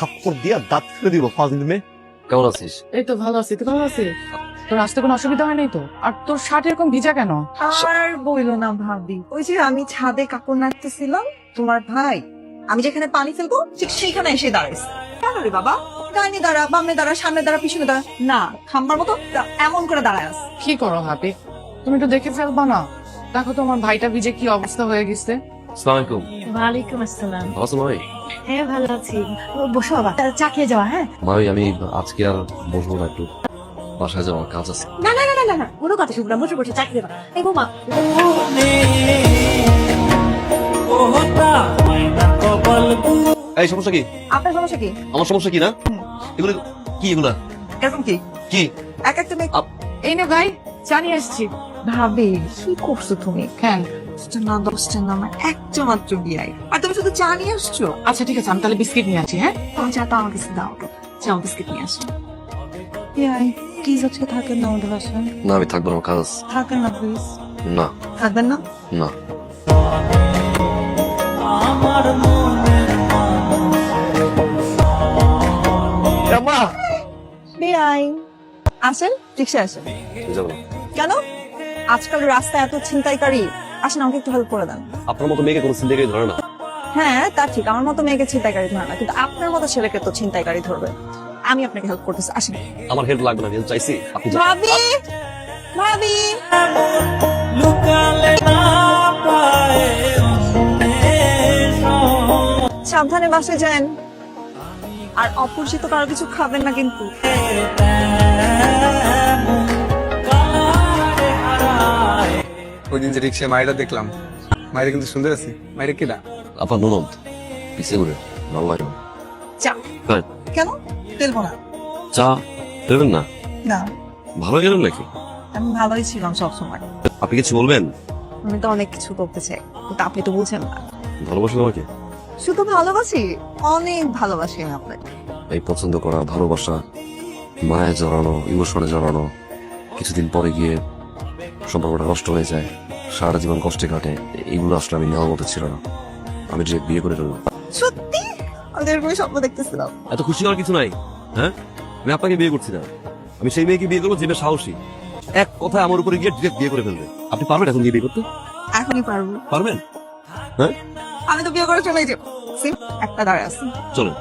থাপ্পড় দিয়া দাঁত ফেলে দিব ফাজিল মেয়ে। কেমন আছিস? এই তো ভালো আছি, তুই ভালো আছিস? তোর আসতে কোনো অসুবিধা হয় নাই তো? আর তোর শার্ট এরকম ভিজা কেন? আর বইলো না ভাবি, ওই যে আমি ছাদে কাপড় নাড়তেছিলাম, তোমার ভাই আমি যেখানে পানি ফেলবো ঠিক সেইখানে এসে দাঁড়াইছে। কেন রে বাবা, ডাইনে দাঁড়া, বামে দাঁড়া, সামনে দাঁড়া, পিছনে দাঁড়া, না খাম্বার মতো এমন করে দাঁড়ায় আছে। কি করো হাবি, তুমি একটু দেখে ফেলবা না? দেখো তো আমার ভাইটা ভিজে কি অবস্থা হয়ে গেছে। আসসালামু আলাইকুম। ওয়ালাইকুম আসসালাম। ভালো আছো ভাই? হ্যাঁ ভালো আছি। বসো বাবা, চা খেয়ে যাওয়া। হ্যাঁ ভাই আমি আজকে আর বসবো না, একটু বাসায় যাওয়ার কাজ আছে। না না না না না না, কোনো কথা শুনবো না, বসে বসে চা খেয়ে যাবা। এই বৌমা, এই সমস্যা কি? আপনার সমস্যা কি? আমার সমস্যা কি না? এগুলো কি? এগুলা এরকম কি কি? এক একটা মেয়ে। এই নে ভাই, চা নিয়ে এসেছি। ভাবি কি করছো তুমি? কেন? না 10টা না, আমার একটা মাত্র বিয়াই, আর তুমি শুধু চা নিয়ে আসছো। আচ্ছা ঠিক আছে, আমি তাহলে বিস্কিট নিয়ে আসি। হ্যাঁ তুমি চাটা আমার কাছে দাও, চাও বিস্কিট নিয়ে আসো। বিয়াই প্লিজ আজকে থাকেন না আমাদের বাসায়। না আমি থাকবো না, আমার কাজ আছে। থাকেন না প্লিজ। না থাকবেন না? না। আম্মা বিয়াই আসেন, রিক্সা আসেন। যাবো না। কেন? আজকাল রাস্তায় এত ছিনতাইকারী, আসেন আমাকে একটু হেল্প করে দেন। আপনার মতো মেয়েকে কোনো চিন্তা ধরে না। হ্যাঁ তা ঠিক, আমার মতো মেয়েকে ছিনতাইকারী ধরে না, কিন্তু আপনার মতো ছেলেকে তো ছিনতাইকারী ধরবে। আমি আপনাকে হেল্প করতেছি, আসেন। আমার হেল্প লাগবে না, হেল্প চাইছি, আপনি যান। ভাবি, ভাবি সাবধানে বাসে যান, আর অপরিচিত কারো কিছু খাবেন না কিন্তু। ওই দিন যে রিক্সায় মায়েরা দেখলাম, মায়েরা কিন্তু সুন্দর আছে। মায়েরা কিনা? আপনার ননদ পিছিয়ে ঘুরে ভালো লাগে না। চা তাই? কেন ফেলবো না? চা দেবেন না? না ভালো গেলেন নাকি? আমি ভালোই ছিলাম সবসময়। আপনি কিছু বলবেন? আমি তো অনেক কিছু করতে চাই, কিন্তু আপনি তো বুঝেন না। ভালোবাসেন আমাকে? শুধু ভালোবাসি, অনেক ভালোবাসি আমি আপনাকে। এই পছন্দ করা, ভালোবাসা, মায়া জড়ানো, ইমোশনে জড়ানো, কিছুদিন পরে গিয়ে সম্পর্কটা নষ্ট হয়ে যায়, সারা জীবন কষ্টে কাটে, এগুলো আসলে আমি নেওয়ার মতো ছিল না। আমি যে বিয়ে করে ফেললাম। সত্যি আমি এরকমই স্বপ্ন দেখতেছিলাম। এত খুশি হওয়ার কিছু নাই। হ্যাঁ, আমি আপনাকে বিয়ে করছি না, আমি সেই মেয়েকে বিয়ে করবো যে মেয়ে সাহসী, এক কথায় আমার উপরে গিয়ে ডিরেক্ট বিয়ে করে ফেলবে। আপনি পারবেন এখন বিয়ে করতে? এখনই পারবো। পারবেন? হ্যাঁ আমি তো বিয়ে করে চলে যাবো। একটা দাঁড়ায় আছে। চলুন।